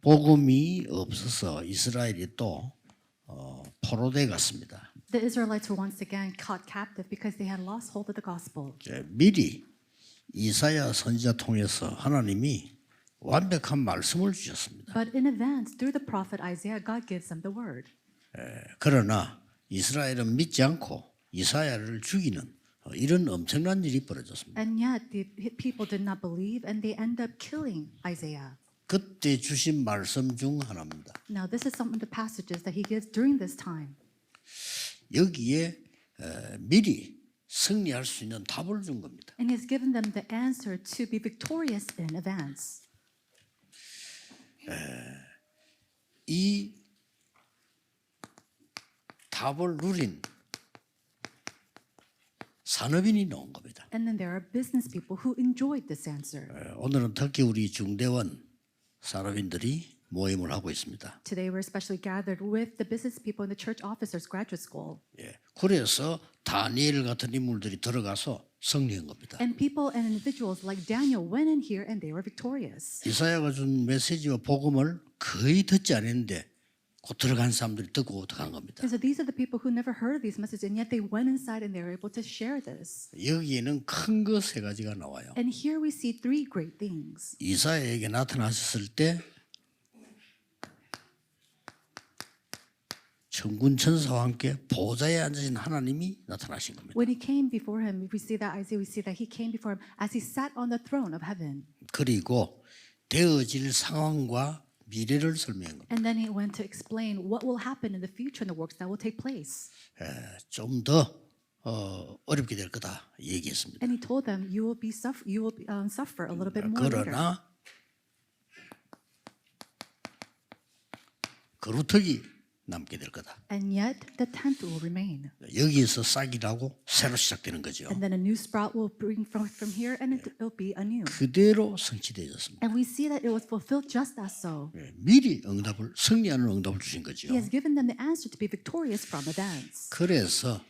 복음이 없어서 이스라엘이 또 포로돼 갔습니다. The Israelites were once again caught captive because they had lost hold of the gospel. 미리 이사야 선지자 통해서 하나님이 완벽한 말씀을 주셨습니다. But in advance, through the prophet Isaiah, God gives them the word. 그러나 이스라엘은 믿지 않고 이사야를 죽이는 이런 엄청난 일이 벌어졌습니다. And yet, the people did not believe and they end up killing Isaiah. 그때 주신 말씀 중 하나입니다. Now, this is some of the passages that he gives during this time. 여기에 미리 승리할 수 있는 답을 준 겁니다. And he's given them the answer to be victorious in advance. 이 답을 누린 산업인이 나온 겁니다. And then there are business people who enjoyed this answer. 오늘은 특히 우리 중대원 산업인들이 모임을 하고 있습니다. Today, we're especially gathered with the business people in the church officers graduate school. 그래서 다니엘 같은 인물들이 들어가서 승리한 겁니다. And people and individuals like Daniel went in here and they were victorious. 이사야가 준 메시지와 복음을 거의 듣지 않았는데 곧 들어간 사람들이 듣고 들어간 겁니다. And so these are the people who never heard of these messages, and yet they went inside and they were able to share this. 여기에는 큰 거 세 가지가 나와요. And here we see three great things. 이사야에게 나타나셨을 때 천군 천사와 함께 보좌에 앉으신 하나님이 나타나신 겁니다. When he came before him, we see that Isaiah, we see that he came before him as he sat on the throne of heaven. 그리고 되어질 상황과 미래를 설명한 겁니다. And then he went to explain what will happen in the future and the works that will take place. 좀 더 어렵게 될 거다 얘기했습니다. And he told them, you will suffer a little bit more later. 그러나 거루턱이 남게 될 거다. And yet the tenth will remain. 여기에서 싹이 나고 새로 시작되는 거죠. And then a new sprout will bring from here, and it'll be anew. 그대로 성취되었습니다. And we see that it was fulfilled just as so. 미리 승리하는 응답을 주신 거죠. He has given them the answer to be victorious from advance. 그래서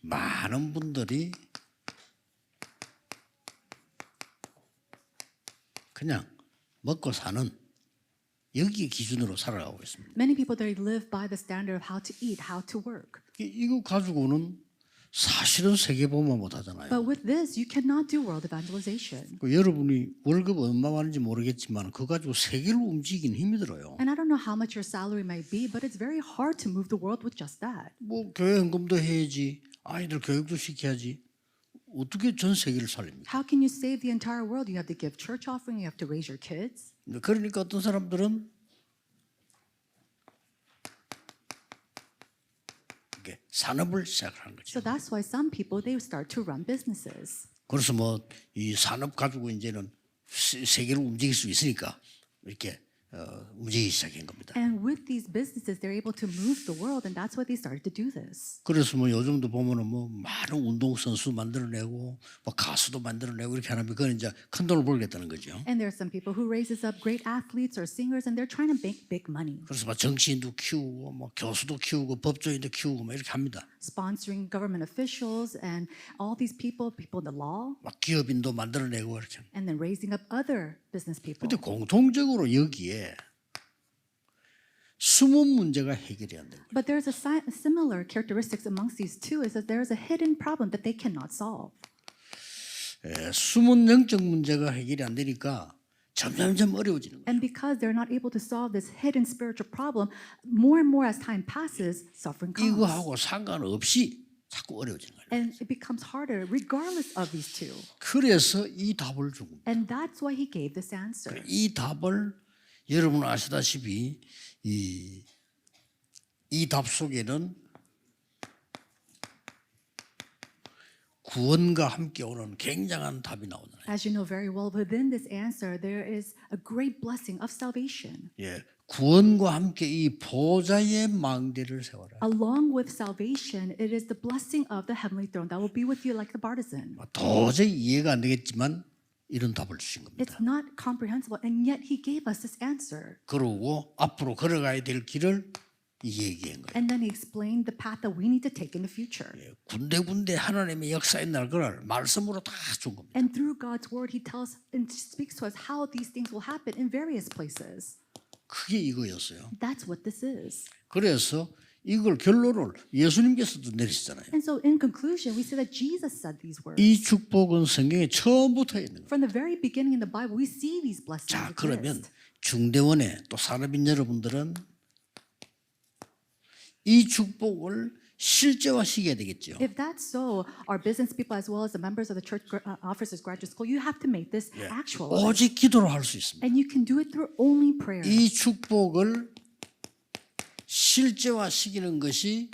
많은 분들이 그냥 먹고 사는 여기 기준으로 살아가고 있습니다. Many people they live by the standard of how to eat, how to work. 이거 가지고는 사실은 세계보험만 못하잖아요. But with this, you cannot do world evangelization. 여러분이 월급 얼마 받는지 모르겠지만 그거 가지고 세계를 움직이긴 힘이 들어요. And I don't know how much your salary might be, but it's very hard to move the world with just that. 뭐 교회 헌금도 해야지, 아이들 교육도 시켜야지. 어떻게 전 세계를 살립니까? How can you save the entire world? You have to give church offering, you have to raise your kids. 그러니까 어떤 사람들은 이게 산업을 시작하는 거죠. So that's why some people they start to run businesses. 그래서 뭐 이 산업 가지고 이제는 세계를 움직일 수 있으니까 이렇게 움직이기 시작한 겁니다. And with these businesses, they're able to move the world, and that's why they started to do this. 그래서 뭐 요즘도 보면은 뭐 많은 운동 선수 만들어내고 뭐 가수도 만들어내고 이렇게 하면 그건 이제 큰 돈을 벌겠다는 거죠. And there are some people who raises up great athletes or singers, and they're trying to make big money, 그래서 막 정치인도 키우고 뭐 교수도 키우고 법조인도 키우고 뭐 이렇게 합니다. sponsoring government officials and all these people in the law, 막 기업인도 만들어내고 이렇게. and then raising up other business people. 근데 공통적으로 여기에 숨은 문제가 해결이 안 돼요. But there's a similar characteristics amongst these two is that there is a hidden problem that they cannot solve. 숨은 영적 문제가 해결이 안 되니까 점점점 어려워지는 거예요. And because they're not able to solve this hidden spiritual problem, more and more as time passes, suffering comes. 이거하고 상관없이 자꾸 어려워지는 거예요. And it becomes harder regardless of these two. 그래서 이 답을 준 겁니다. And that's why he gave this answer. 이 답을 여러분 아시다시피 이 답 속에는 구원과 함께 오는 굉장한 답이 나오잖아요. As you know very well, within this answer, there is a great blessing of salvation. 구원과 함께 이 보좌의 망대를 세워라. Along with salvation, it is the blessing of the heavenly throne that will be with you like the partisan. 도저히 이해가 안 되겠지만 이런 답을 주신 겁니다. It's not comprehensible, and yet he gave us this answer. 그러고 앞으로 걸어가야 될 길을 얘기한 거예요. And then he explained the path that we need to take in the future. 군데군데 하나님의 역사의 날 그날 말씀으로 다 준 겁니다. And through God's word, he tells and speaks to us how these things will happen in various places. 그게 이거였어요. That's what this is. 그래서 이걸 결론을 예수님께서도 내리시잖아요. And so in conclusion, we see that Jesus said these words. 이 축복은 성경에 처음부터 있는 거예요. From the very beginning in the Bible, we see these blessings 자, 그러면 exist. 중대원의 또 산업인 여러분들은 이 축복을 실제화시켜야 되겠죠. If that's so, our business people as well as the members of the church officers graduate school, you have to make this actual. 오직 기도로 할 수 있습니다. And you can do it through only prayer. 이 축복을 실제화시키는 것이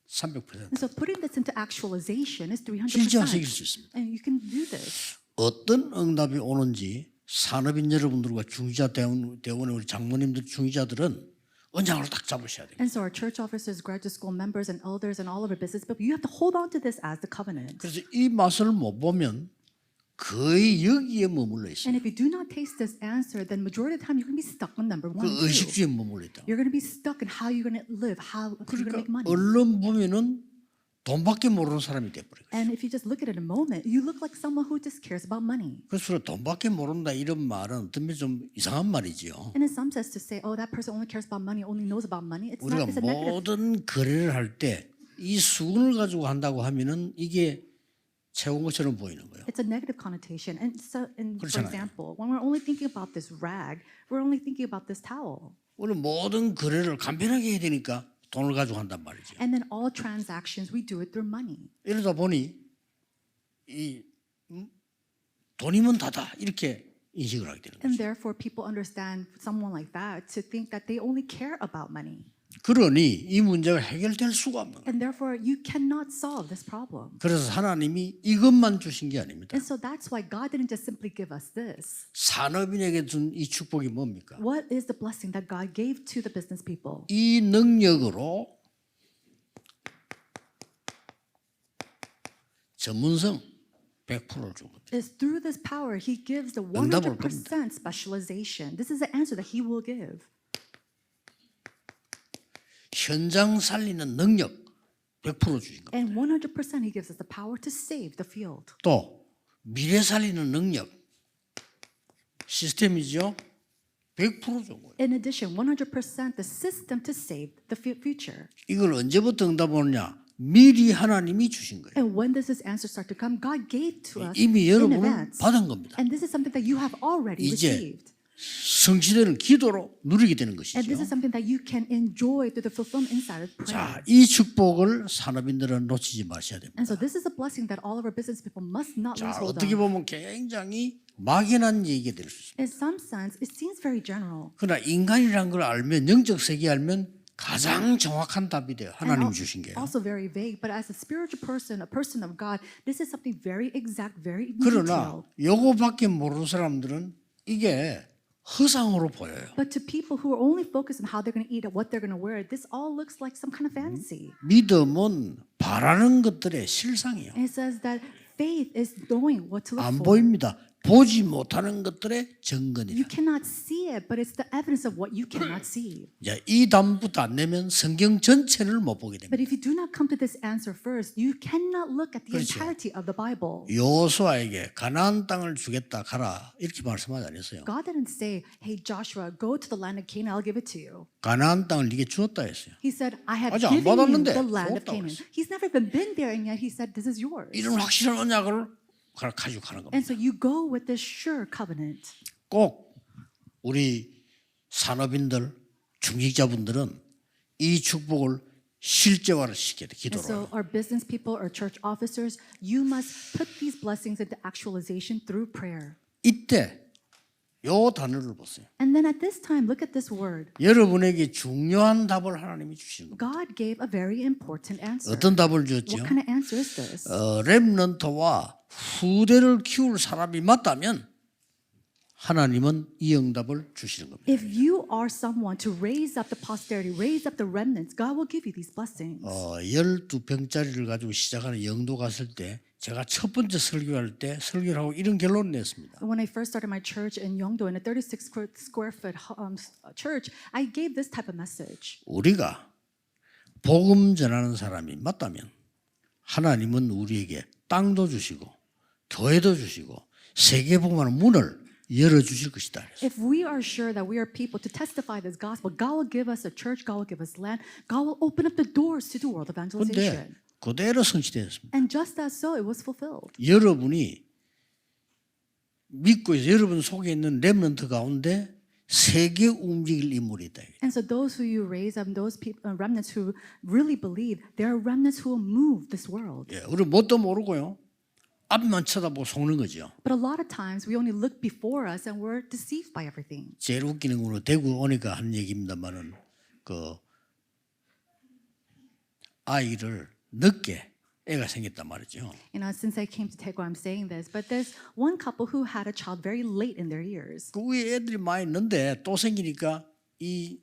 300%. And so putting this into actualization is 실제화시킬 300%. 수 있습니다. And you can do this. 어떤 응답이 오는지 산업인 여러분들과 중지자 대원의 우리 장모님들 중지자들은 언장을 딱 잡으셔야 됩니다. And so our church officers, graduate school members, and elders, and all of our business people, you have to hold on to this as the covenant. 그래서 이 맛을 못 보면 거의 여기에 머물러 있어요. And if you do not taste this answer, then majority of the time you're going to be stuck on number 그 1, 2. 의식주의에 머물러 있다. You're going to be stuck in how you're going to live, how you're going to 그러니까 make money. 언론 보면은 돈밖에 모르는 사람이 돼버려요. And if you just look at it in a moment, you look like someone who just cares about money. 그래서 돈밖에 모른다 이런 말은 어떤 좀 이상한 말이지요. And in some sense, to say, oh, that person only cares about money, only knows about money, it's 우리가 not. It's a negative. 모든 거래를 할 때 이 수건을 가지고 한다고 하면은 이게 채운 것처럼 보이는 거예요. It's a negative connotation. And so, for 그렇잖아요. example, when we're only thinking about this rag, we're only thinking about this towel. 우리 모든 거래를 간편하게 해야 되니까 돈을 가지고 한단 말이죠. And then all transactions, we do it through money. 이러다 보니 이 돈이면 다다 이렇게 인식을 하게 되는 And 거죠. therefore, people understand someone like that to think that they only care about money. 그러니 이 문제가 해결될 수가 없는 거예요. And therefore, you cannot solve this problem. 그래서 하나님이 이것만 주신 게 아닙니다. And so that's why God didn't just simply give us this. 산업인에게 준 이 축복이 뭡니까? What is the blessing that God gave to the business people? 이 능력으로 전문성 100%를 준 겁니다. Is through this power, He gives the 응답을 100% specialization. This is the answer that He will give. 현장 살리는 능력 100% 주신 겁니다. And 100% He gives us the power to save the field. 또 미래 살리는 능력 시스템이죠. 100% 준 거예요. In addition, 100% the system to save the future. 이걸 언제부터 응답 오느냐? 미리 하나님이 주신 거예요. And when does this answer start to come? God gave to us 이미 in 여러분은 advance. 받은 겁니다. And this is something that you have already 이제 received. 성취되는 기도로 누리게 되는 And 것이죠. this is something that you can enjoy through the fulfillment inside of prayer. 자, 이 축복을 산업인들은 놓치지 마셔야 됩니다. And so this is a blessing that all of our business people must not lose 자, hold 어떻게 of. 보면 굉장히 막연한 얘기가 될 수 있습니다. In some sense, it seems very general. 그러나 인간이란 걸 알면 영적 세계 알면 가장 정확한 답이 돼요. 하나님이 주신 게요. Also very vague, but as a spiritual person, a person of God, this is something very exact, very 그러나 detailed. 요거밖에 모르는 사람들은 이게 허상으로 보여요. But to people who are only focused on how they're going to eat and what they're going to wear, this all looks like some kind of fantasy. 믿음은 바라는 것들의 실상이에요. And it says that faith is knowing what to look 안 for. 보입니다. 보지 못하는 것들의 You 증거입니다. cannot see it, but it's the evidence of what you cannot see. 이제 이 답부터 안 내면 성경 전체를 못 보게 됩니다. But if you do not come to this answer first, you cannot look at the 그렇죠. entirety of the Bible. 여호수아에게 가나안 땅을 주겠다 가라 이렇게 말씀하지 않았어요. God didn't say, hey, Joshua, go to the land of Canaan, I'll give it to you. 가나안 땅을 네게 주었다 했어요. He said, I have 아직 안 given you 받았는데 the land of 주었다고 Canaan. 그랬어요. He's never even been there, and yet he said, this is yours. 이런 확실한 언약을 가지고 가는 겁니다. And so you go with this sure covenant. 꼭 우리 산업인들, 중직자분들은 이 축복을 실제화를 시켜야 돼. And 기도로. so our business people, our church officers, you must put these blessings into actualization through prayer. 이때 요 단어를 보세요. And then at this time, look at this word. 여러분에게 중요한 답을 하나님이 주시는 겁니다. God gave a very important answer. 어떤 답을 주었죠? What kind of answer is this? 렘넌트와 후대를 키울 사람이 맞다면 하나님은 이 응답을 주시는 겁니다. If you are someone to raise up the posterity, raise up the remnants, God will give you these blessings. 12평짜리를 가지고 시작하는 영도 갔을 때 제가 첫 번째 설교할 때 설교를 하고 이런 결론을 냈습니다. When I first started my church in Yeongdo, in a 36 square foot church, I gave this type of message. 우리가 복음 전하는 사람이 맞다면 하나님은 우리에게 땅도 주시고 교회도 주시고 세계 복음하는 문을 열어주실 것이다. 그래서. If we are sure that we are people to testify this gospel, God will give us a church, God will give us land, God will open up the doors to do world 그런데 evangelization. 그대로 성취되었습니다. And just as so, it was fulfilled. 여러분이 믿고 있어 여러분 속에 있는 렘넌트 가운데 세계 움직일 인물이 있다. And so those who you raise up, those people, remnants who really believe, there are remnants who will move this world. 예, 우리 뭣도 모르고요. 앞만 쳐다보고 속는 거죠. But a lot of times we only look before us and we're deceived by everything. 제일 웃기는 거는 대구 오니까 한 얘기입니다만은 그 아이를 늦게 애가 생겼단 말이죠. Since I came to Daegu, I'm saying this, but there's one couple who had a child very late in their years. 그 위에 애들이 많이 있는데 또 생기니까 이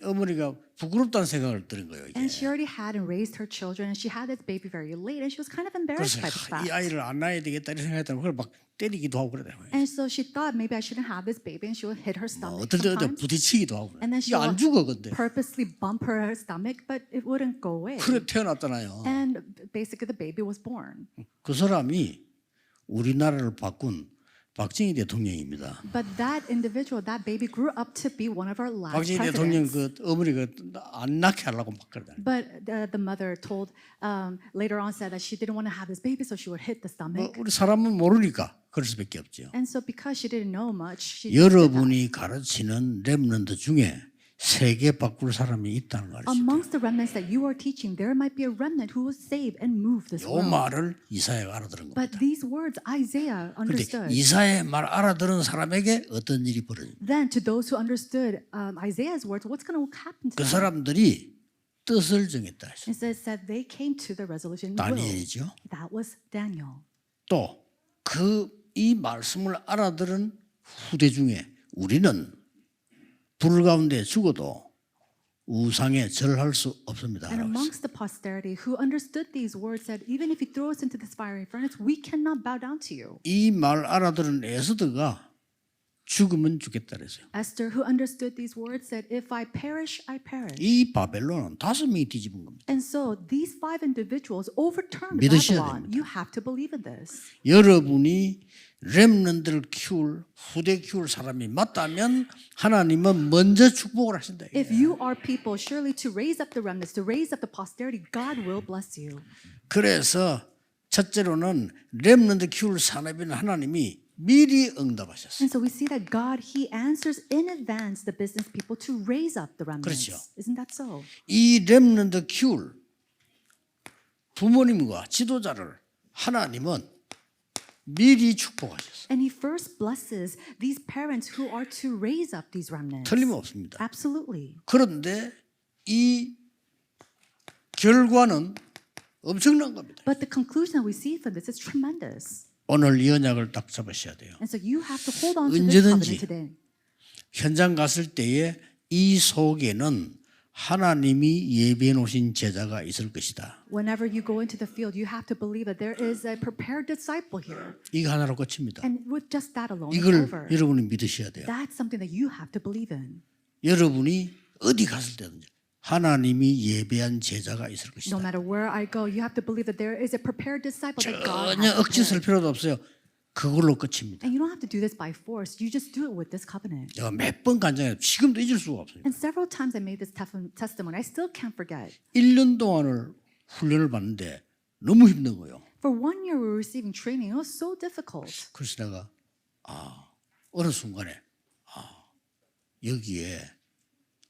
어머니가 부끄럽다는 생각을 들은 거예요. 이게. And she already had and raised her children, and she had this baby very late, and she was kind of embarrassed 그래서 by the fact. 이 아이를 안 낳아야 되겠다 이렇게 생각했다면 그걸 막 때리기도 하고 그러더라고요. And so she thought maybe I shouldn't have this baby, and she would hit her stomach 어떨 때 sometimes. 부딪히기도 하고 그래. And then she 이게 안 will 죽어 근데. purposely bump her stomach, but it wouldn't go away. 그래 태어났잖아요. And basically the baby was born. 그 사람이 우리나라를 바꾼 박정희 대통령입니다. But that individual, that baby grew up to be one of our last 박정희 대통령 presidents. 그 어머니가 안 낳게 하려고 막 그러잖아요. But the mother told, later on said that she didn't want to have this baby, so she would hit the stomach. 우리 사람은 모르니까 그럴 수밖에 없죠. And so because she didn't know much, she just did that. 여러분이 가르치는 렘넌트 중에 세계 바꿀 사람이 있다는 걸 알죠. Amongst the remnants that you are teaching, there might be a remnant who will save and move this 이 world. 말을 이사야가 알아들은 겁니다. But these words Isaiah 그런데 understood. 이사야의 말 알아들은 사람에게 어떤 일이 벌어집니까? Then to those who understood Isaiah's words, what's going to happen to 그 them? 사람들이 뜻을 정했다 했어요. It said they came to the resolution will. 다니엘이죠. That was Daniel. 또 이 말씀을 알아들은 후대 중에 우리는 불 가운데 죽어도 우상에 절할 수 없습니다. And amongst the posterity who understood these words said, even if you throw us into this fiery furnace, we cannot bow down to you. 이 말 알아들은 에스더가 죽으면 죽겠다 그랬어요. Esther, who understood these words, said, if I perish, I perish. 이 바벨론은 5명이 뒤집은 겁니다. And so these 5 individuals overturned 믿으셔야 Babylon. You have to believe in this. 여러분이 렘넌트를 키울 후대 키울 사람이 맞다면 하나님은 먼저 축복을 하신다. If you are people surely to raise up the remnants, to raise up the posterity, God will bless you. 그래서 첫째로는 렘넌트 키울 산업에는 하나님이 미리 응답하셨어요. And so we see that God, He answers in advance the business people to raise up the remnants. 그렇죠. Isn't that so? 이 렘넌트 키울 부모님과 지도자를 하나님은 미리 축복하셨어요. And He first blesses these parents who are to raise up these remnants. 틀림없습니다. Absolutely. 그런데 이 결과는 엄청난 겁니다. But the conclusion that we see from this is tremendous. 오늘 이 언약을 딱 잡으셔야 돼요. And so you have to hold on to this 언제든지 covenant today. 현장 갔을 때에 이 속에는 하나님이 예비해 놓으신 제자가 있을 것이다. Whenever you go into the field, you have to believe that there is a prepared disciple here. 이거 하나로 끝입니다. And with just that alone, it's 이걸 over. 여러분이 믿으셔야 돼요. That's something that you have to believe in. 여러분이 어디 갔을 때든지 하나님이 예배한 제자가 있을 No 것이다. matter where I go, you have to believe that there is a prepared disciple that God 전혀 has 억지 쓸 prepared. 필요도 없어요. 그걸로 끝입니다. And you don't have to do this by force. You just do it with this covenant. 제가 몇 번 간증해요. 지금도 잊을 수가 없어요. And several times I made this testimony. I still can't forget. 1년 동안을 훈련을 받는데 너무 힘든 거예요. For 1 year, we were receiving training. It was so difficult. 그래서 내가 어느 순간에 여기에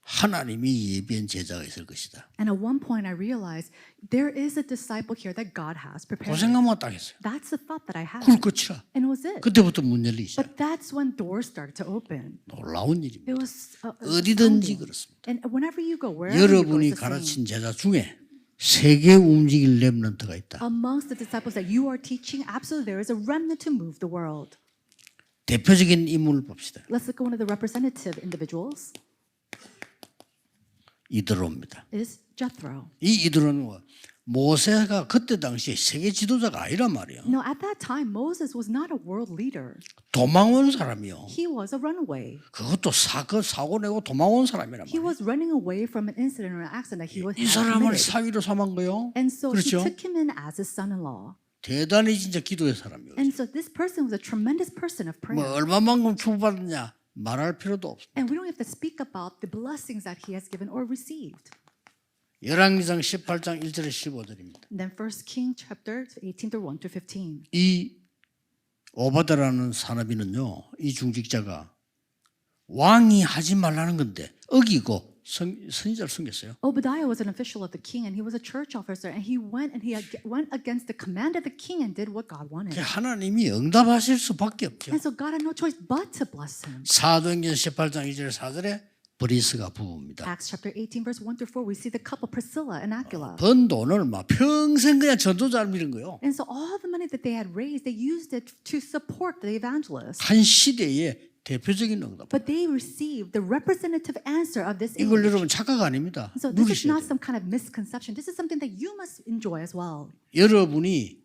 하나님이 예비한 제자가 있을 것이다. And at one point, I realized there is a disciple here that God has 그 prepared. 생각만 딱 했어요. That's the thought that I had. 그걸 끝이라. And it was it. 그때부터 문 열리기 시작. But that's when doors started to open. 놀라운 일입니다. It was 어디든지 astounding. 그렇습니다. And whenever you go, wherever you go, 여러분이 it's the same. 가르친 제자 중에 세계 움직일 렘넌트가 있다. Amongst the disciples that you are teaching, absolutely there is a remnant to move the world. 대표적인 인물을 봅시다. Let's look at one of the representative individuals. 이드로입니다. Is Jethro. 이 이드로는 모세가 그때 당시에 세계 지도자가 아니란 말이에요. No, at that time, Moses was not a world leader. 도망온 사람이요. He was a runaway. 그것도 사고 내고 도망온 사람이란 He 말이에요. was running away from an incident or an accident that he was 이 had 사람을 committed. 사위로 삼은 거요. And so 그렇죠? he took him in as his son-in-law. 대단히 진짜 기도의 사람이에요. And so this person was a tremendous person of prayer. 뭐 얼마만큼 축복받느냐 말할 필요도 없습니다. And we don't have to speak about the blessings that he has given or received. 열왕기상 18장 1절에 15절입니다. And then 1 King chapter 18 through 1 through 15. 이 오바다라는 사나비는요, 이 중직자가 왕이 하지 말라는 건데 어기고 선지자를 숨겼어요. Obadiah was an official of the king, and he was a church officer, and he went against the command of the king and did what God wanted. 하나님이 응답하실 수밖에 없죠. And so God had no choice but to bless him. 사도행전 18장 2절 4절에 브리스가 부부입니다. Acts chapter 18 verse 1 through 4, we see the couple Priscilla and Aquila. 번 돈을 막 평생 그냥 전도자를 밀은 거예요. And so all the money that they had raised, they used it to support the evangelists. 한 시대의 대표적인 응답. But they received the representative answer of this 이걸 age. 여러분 착각 아닙니다. So this is 누리셔야 not 돼요. some kind of misconception. This is something that you must enjoy as well. 여러분이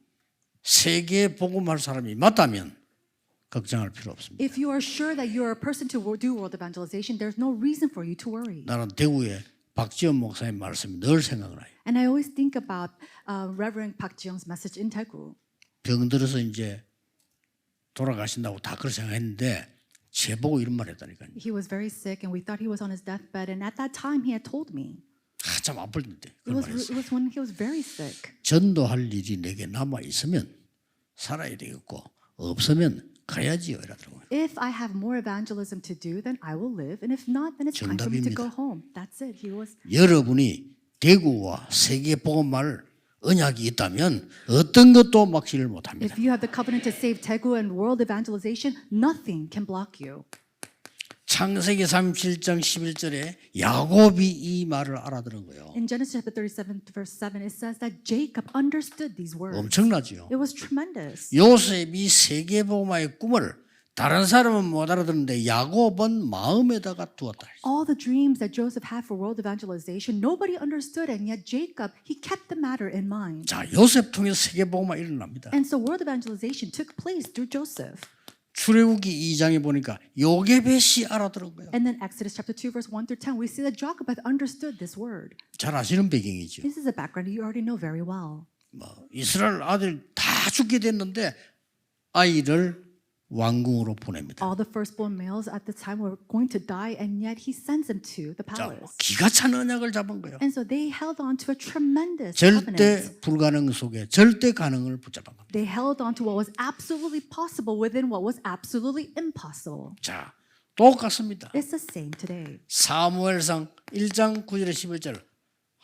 세계 복음할 사람이 맞다면 걱정할 필요 없습니다. If you are sure that you are a person to do world evangelization, there's no reason for you to worry. 나는 대구에 박지원 목사님 말씀이 늘 생각나요. And I always think about Reverend Park Ji-young's message in Daegu. 병들어서 이제 돌아가신다고 다 그렇게 생각했는데 제보고 이런 말 했다니까요. He was very sick, and we thought he was on his deathbed. And at that time, he had told me 참 아플 때 it 그런 was, 말 했어요. it was when he was very sick. 전도할 일이 내게 남아 있으면 살아야 되겠고 없으면 가야지요 이러더라고요. If I have more evangelism to do, then I will live, and if not, then it's time for me to go 정답입니다. home. That's it. He was. 여러분이 대구와 세계 복음할 언약이 있다면 어떤 것도 막지를 못합니다. If you have the covenant to save Daegu and world evangelization, nothing can block you. 창세기 37장 11절에 야곱이 이 말을 알아들은 거예요. In Genesis chapter 37, verse 7, it says that Jacob understood these words. 엄청나죠. It was tremendous. 요셉이 세계 복음화의 꿈을 다른 사람은 못 알아듣는데 야곱은 마음에다가 두었다. All the dreams that Joseph had for world evangelization, nobody understood, and yet Jacob, he kept the matter in mind. 자, 요셉 통해서 세계 복음화 일어납니다. And so world evangelization took place through Joseph. 출애굽기 2장에 보니까 요게벳이 알아들은 거예요. And then Exodus chapter 2, verse 1 through 10, we see that Jacob had understood this word. 잘 아시는 배경이죠. This is a background you already know very well. 뭐 이스라엘 아들 다 죽게 됐는데 아이를 왕궁으로 보냅니다. All the firstborn males at the time were going to die, and yet he sends them to the 자, palace. 기가 찬 언약을 잡은 거예요. And so they held on to a tremendous 절대 covenant. 불가능 속에 절대 가능을 붙잡은 겁니다. They held on to what was absolutely possible within what was absolutely impossible. 자, 똑같습니다. It's the same today. 사무엘상 1장 9절에 11절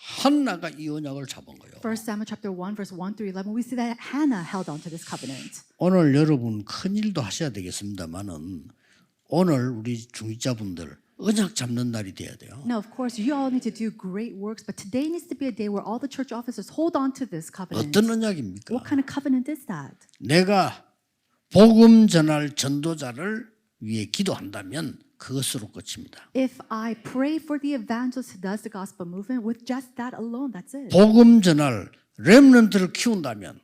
한나가 이 언약을 잡은 거예요. 1 Samuel chapter 1 verse 1 through 11, we see that Hannah held on to this covenant. 오늘 여러분 큰 일도 하셔야 되겠습니다만은 오늘 우리 중직자분들 언약 잡는 날이 돼야 돼요. Now, of course, you all need to do great works, but today needs to be a day where all the church officers hold on to this covenant. 어떤 언약입니까? What kind of covenant is that? 내가 복음 전할 전도자를 위해 기도한다면 그것으로 끝입니다. If I pray for the evangelist who does the gospel movement, with just that alone, that's it. 복음 전할 렘넌트를 키운다면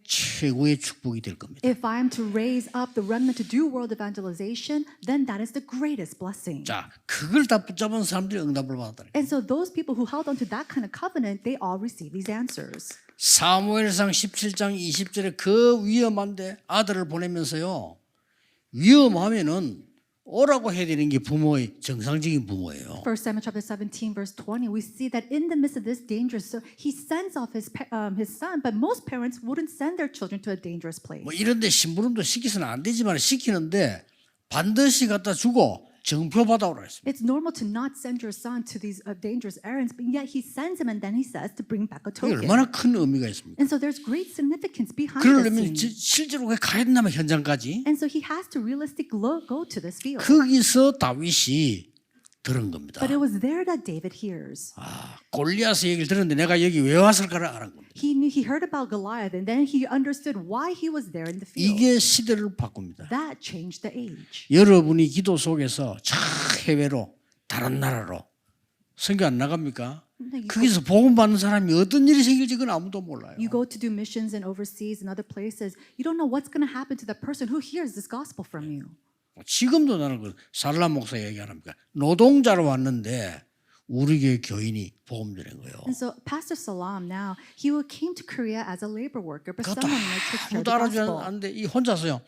최고의 축복이 될 겁니다. If I am to raise up the remnant to do world evangelization, then that is the greatest blessing. 자, 그걸 다 붙잡은 사람들이 응답을 받았다. And so those people who held on to that kind of covenant, they all receive these answers. 사무엘상 17장 20절에 그 위험한데 아들을 보내면서요. 위험하면은 오라고 해야 되는 게 부모의 정상적인 부모예요. 1 Samuel chapter 17 verse 20, we see that in the midst of this danger, so he sends off his son, but most parents wouldn't send their children to a dangerous place. 뭐 이런데 심부름도 시키서는 안 되지만 시키는데 반드시 갖다 주고 정표 받아오라 했습니다. It's normal to not send your son to these dangerous errands, but yet he sends him and then he says to bring back a 그게 token. 얼마나 큰 의미가 있습니까? And so there's great significance behind this 그러려면 scene. 실제로 왜 가야 된다면 현장까지 And so he has to realistically go to this field. 거기서 다윗이 들은 겁니다. But it was there that David hears. 아, 골리앗의 얘기를 들었는데 내가 여기 왜 왔을까를 알은 겁니다. He heard about Goliath, and then he understood why he was there in the field. 이게 시대를 바꿉니다. That changed the age. 여러분이 기도 속에서 저 해외로 다른 나라로 선교 안 나갑니까? 거기서 복음 받는 사람이 어떤 일이 생길지 그건 아무도 몰라요. You go to do missions and overseas and other places. You don't know what's going to happen to the person who hears this gospel from you. 지금도 나는 그 살람 목사 얘기하랍니까? 노동자로 왔는데 우리 교회 교인이 복음 전한 거예요. And so Pastor Salam now, he came to Korea as a labor worker, but 그것도 someone in our church shared 아무도 the 알아주지 gospel. 않는데 이 혼자서요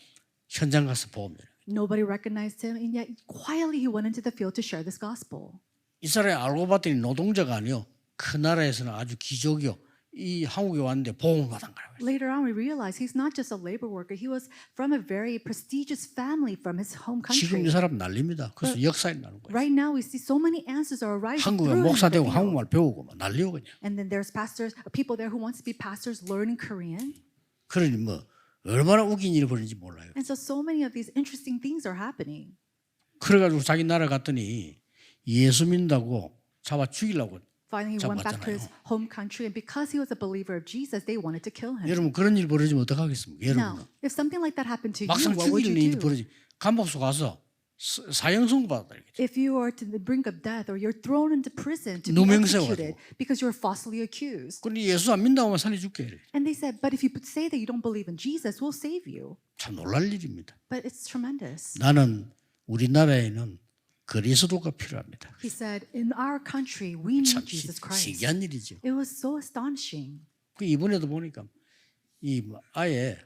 현장 가서 복음 전해요. Nobody recognized him, and yet quietly he went into the field to share this gospel. 이 사람이 알고 봤더니 노동자가 아니요 그 나라에서는 아주 기적이요. 이 한국에 왔는데 복음을 받은 거라고요. Later on, we realized he's not just a labor worker. He was from a very prestigious family from his home 지금 이 country. 사람 난립니다. 그래서 역사에 나는 거예요. Right now, we see so many answers are arising 한국에 through him in 목사 the 되고 field. 한국말 배우고 막 난리요 그냥. And then there's pastors, people there who wants to be pastors learning Korean. 그러니 뭐 얼마나 웃긴 일이 벌어진지 몰라요. And so many of these interesting things are happening. 그래가지고 자기 나라 갔더니 예수 믿는다고 잡아 죽이려고. Finally, he went back to 잡았잖아요. his home country, and because he was a believer of Jesus, they wanted to kill him. 여러분 그런 일 벌어지면 어떡하겠습니까? 여러분 Now, if something like that happened to you, 막상 what would 죽이는 you 일이 do? 벌어지. 감옥소 가서 사형 선고 받았다 이렇게. If you are to the brink of death, or you're thrown into prison to be 누명세워 executed because you're falsely accused. 그런데 예수 안 믿는다고 하면 살려줄게. 이래. And they said, but if you say that you don't believe in Jesus, we'll save you. 참 놀랄 일입니다. But it's tremendous. 나는 우리나라에는 그리스도가 필요합니다. He said, in our country, we 참 need Jesus Christ. 신기한 일이죠. It was so astonishing. 그 이번에도 보니까 이 아예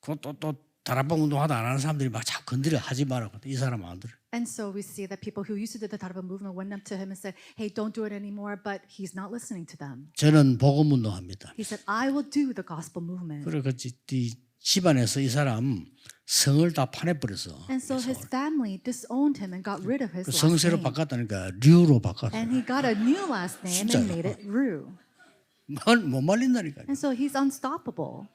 그또 다락방 운동하다 안 하는 사람들이 막 자꾸 건드려 하지 말라고 이 사람 안 들어. And so we see that people who used to do the Taliban movement went up to him and said, hey, don't do it anymore, but he's not listening to them. 저는 복음 운동합니다. He said, I will do the gospel movement. 그래 그 집안에서 이 사람 성을 다 파내버려서 And so his family disowned him and got rid of his 그 last 성세로 name. 바꿨다니까 류로 바꿨어요. And he got a new last name and 진짜요? made it Ru. 못 말린다니까요. And so he's unstoppable.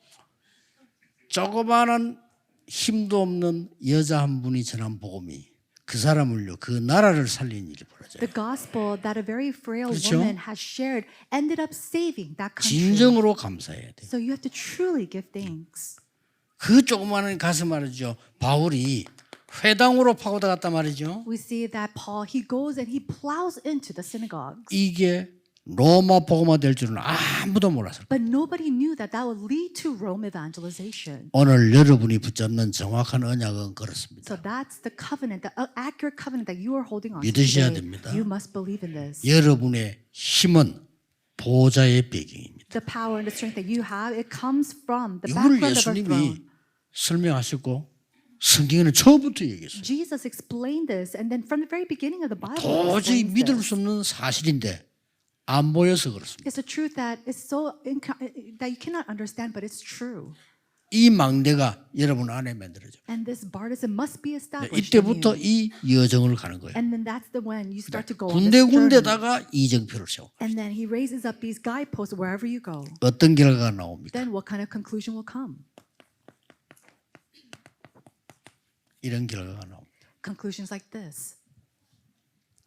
조그마한 힘도 없는 여자 한 분이 전한 복음이 그 사람을요 그 나라를 살린 일이 벌어져요. The gospel that a very frail 그렇죠? woman has shared ended up saving that country. 진정으로 감사해야 돼. So you have to truly give thanks. 그 조그마한 가서 말이죠. 바울이 회당으로 파고들었단 말이죠. We see that Paul, he goes and he plows into the synagogues. 이게 로마 복음화 될 줄은 아무도 몰랐어요. But nobody knew that that would lead to Rome evangelization. 오늘 여러분이 붙잡는 정확한 언약은 그렇습니다. So that's the covenant, the accurate covenant that you are holding on to 믿으셔야 today. 됩니다. You must believe in this. 여러분의 힘은 보좌의 배경입니다. The power and the strength that you have, it comes from the 이걸 background of our 예수님이 throne. 설명하셨고 성경에는 처음부터 얘기했어요. Jesus explained this, and then from the very beginning of the Bible, 도저히 it explains 믿을 this. 수 없는 사실인데 안 보여서 그렇습니다. It's a truth that is so that you cannot understand, but it's true. 이 망대가 여러분 안에 만들어져. And this baptism must be established. 이때부터 in you. 이 여정을 가는 거예요. And then that's the when you start to go on this journey. 군데군데다가 이정표를 세워. And then he raises up these guideposts wherever you go. 어떤 결과가 나옵니까? Then what kind of conclusion will come? 이런 결과가 나옵니다. Conclusions like this.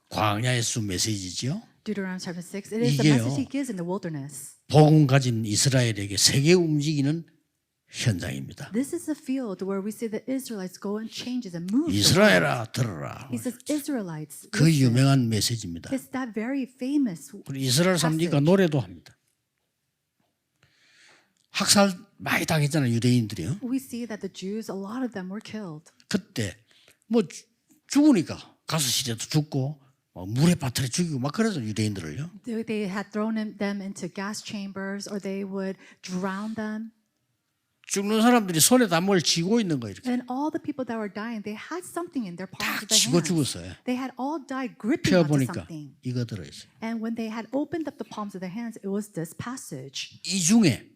광야의 수 메시지죠. Deuteronomy chapter 6. It is the 이게요. message he gives in the wilderness. 복음 가진 이스라엘에게 세계 움직이는 현장입니다. This is the field where we see the Israelites go and changes and move. the world. 이스라엘아 들어라. He says, Israelites. 그 listen." 유명한 메시지입니다. It's that very famous. 그리고 이스라엘 사람들이니까 노래도 합니다. 학살 많이 당했잖아요 유대인들이요. We see that the Jews, a lot of them were killed. 그때 뭐 죽으니까 가스 시대도 죽고 물에 빠뜨려 죽이고 막 그래서 유대인들을요. They had thrown them into gas chambers, or they would drown them. 죽는 사람들이 손에다 뭘 쥐고 있는 거 이렇게 And all the people that were dying, they had something in their palms 딱 of their 쥐고 hands. 죽었어요. They had all died gripping 펴 onto 보니까 something. 이거 들어있어요. And when they had opened up the palms of their hands, it was this passage. 이 중에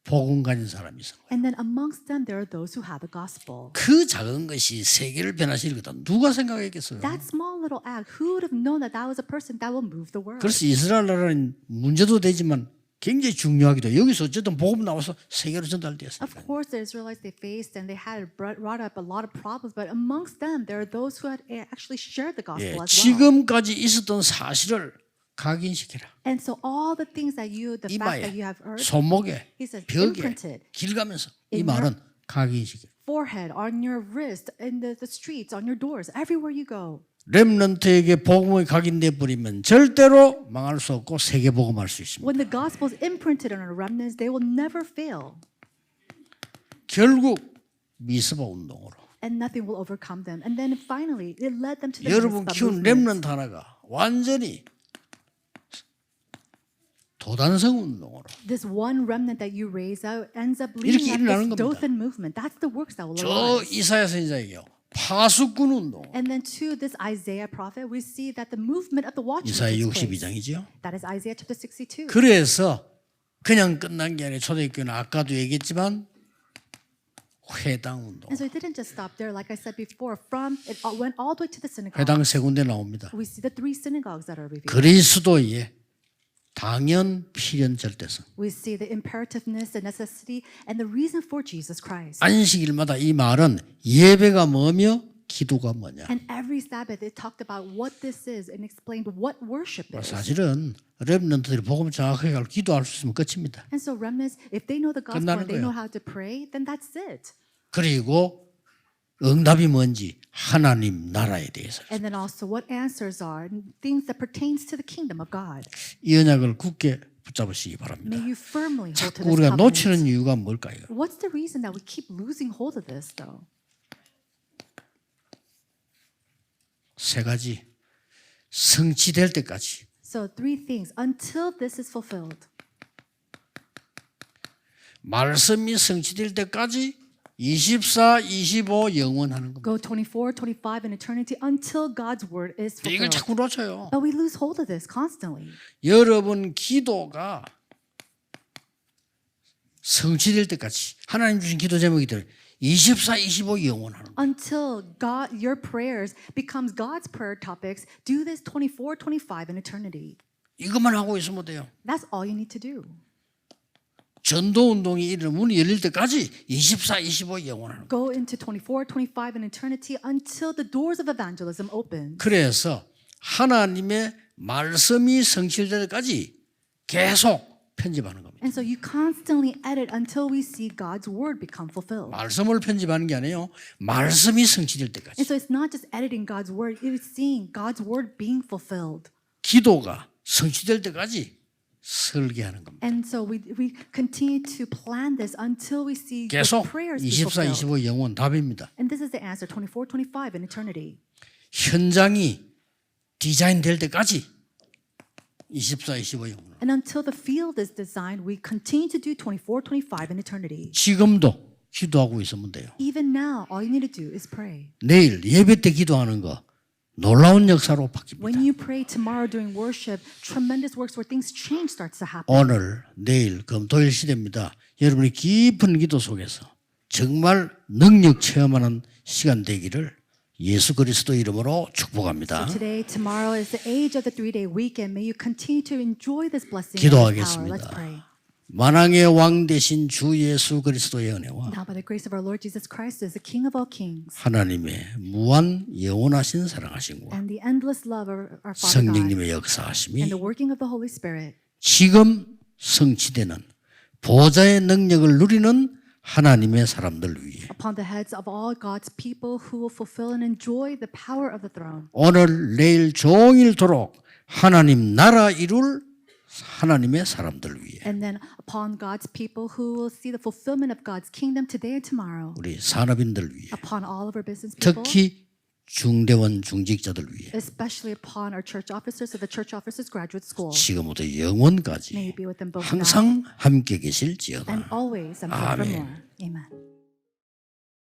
복음 가진 사람이 있어. And then amongst them, there are those who have the gospel. 그 작은 것이 세계를 변화시킬 거다. 누가 생각했겠어요? That small little act, who would have known that that was a person that will move the world? 그래서 이스라엘 나라는 문제도 되지만 굉장히 중요하기도 해요. 여기서 어쨌든 복음 나와서 세계로 전달되었습니다. Of course, the Israelites, they faced and they had brought up a lot of problems, but amongst them, there are those who had actually shared the gospel 예, as well. 지금까지 있었던 사실을 각인시켜라. And so all the things that the fact that you 이마에, have heard, 손목에, he says, 벽에 imprinted, 길 가면서 이 in 말은 각인시켜라. forehead, on your wrist, in the streets, on your doors, everywhere you go. 렘넌트에게 복음이 각인돼 버리면 절대로 망할 수 없고 세계 복음할 수 있습니다. When the gospel is imprinted on our remnants, they will never fail, 결국 미스바 운동으로 and nothing will overcome them. And then finally, it led them to the 여러분 Mizpah 키운 movement. 렘넌트 하나가 완전히 도단성 운동으로 This one remnant that you raise out ends up 이렇게 leading up 일어나는 this 겁니다. Dothan movement. That's the works that will 저 arise. 이사야 선지자에게요. 파수꾼 운동. And then to this Isaiah prophet, we see that the movement of the watchmen 이사야 takes place. 62장이죠. That is Isaiah chapter 62. 그래서 그냥 끝난 게 아니라 초대교회는 아까도 얘기했지만 회당 운동. And so it didn't just stop there. Like I said before, from it went all the way to the synagogue. 회당 세 군데 나옵니다. We see the 3 synagogues that are revealed. 그리스도의 당연 필연 절대성. We see the imperativeness, the necessity, and the reason for Jesus Christ. 안식일마다 이 말은 예배가 뭐며 기도가 뭐냐. And every Sabbath it talked about what this is and explained what worship is. 사실은 렘넌트들이 복음 정확하게 알고 기도할 수 있으면 끝입니다. And so remnants, if they know the gospel 끝나는 and they know 거예요. how to pray, then that's it. 그리고 응답이 뭔지 하나님 나라에 대해서 And then also what answers are, things that pertains to the kingdom of God. 이 언약을 굳게 붙잡으시기 바랍니다. May you firmly hold to 자꾸 this 우리가 covenant. 놓치는 이유가 뭘까요? What's the reason that we keep losing hold of this though? 세 가지. 성취될 때까지. So 3 things. Until this is fulfilled. 말씀이 성취될 때까지 24, 25 영원하는 겁니다. Go 24, 25 in eternity until God's word is 이걸 fulfilled. 자꾸 놓쳐요. But we lose hold of this constantly. 여러분 기도가 성취될 때까지 하나님 주신 기도 제목이들 24, 25 영원하는 겁니다. Until God, your prayers becomes God's prayer topics, do this 24, 25 in eternity. 이것만 하고 있으면 돼요. That's all you need to do. 전도 운동이 이런 문이 열릴 때까지 24, 25 영원하는 거예요. Go into 24, 25 in eternity until the doors of evangelism open. 그래서 하나님의 말씀이 성취될 때까지 계속 편집하는 겁니다. And so you constantly edit until we see God's word become fulfilled. 말씀을 편집하는 게 아니에요. 말씀이 성취될 And 때까지. so it's not just editing God's word, it is seeing God's word being fulfilled. 기도가 성취될 때까지 설계하는 겁니다. And so we continue to plan this until we see the 계속 prayers be 24, fulfilled. 25 영원 답입니다. And this is the answer, 24, 25 in eternity. 현장이 디자인될 때까지 24, 25 영원. And until the field is designed, we continue to do 24, 25 in eternity. 지금도 기도하고 있으면 돼요. Even now, all you need to do is pray. 내일 예배 때 기도하는 거 놀라운 역사로 바뀝니다. When you pray tomorrow during worship, tremendous works where things change starts to happen. 오늘, 내일, 금토일 시대입니다. 여러분이 깊은 기도 속에서 정말 능력 체험하는 시간 되기를 예수 그리스도 이름으로 축복합니다. Today, tomorrow is the age of the 3-day weekend. May you continue to enjoy this blessing and this power. Let's 기도하겠습니다. pray. 만왕의 왕 되신 주 예수 그리스도의 은혜와 Now, by the grace of our Lord Jesus Christ, is the King of all kings, 하나님의 무한 영원하신 사랑하심과 and the endless love of our Father God, 성령님의 and 역사하심이 the working of the Holy Spirit, 지금 성취되는 보좌의 능력을 누리는 하나님의 사람들 위해 upon the heads of all God's people who will fulfill and enjoy the power of the throne. 오늘 내일 종일토록 하나님 나라 이룰 하나님의 사람들 위해 And then upon God's people who will see the fulfillment of God's kingdom today and tomorrow. 우리 산업인들 위해 Upon all of our business people. 특히 중대원 중직자들 위해 Especially upon our church officers of the church officers graduate school. 지금부터 May 영원까지 you be with them both now 항상 함께 계실지어다. and always and 아멘. forevermore. Amen.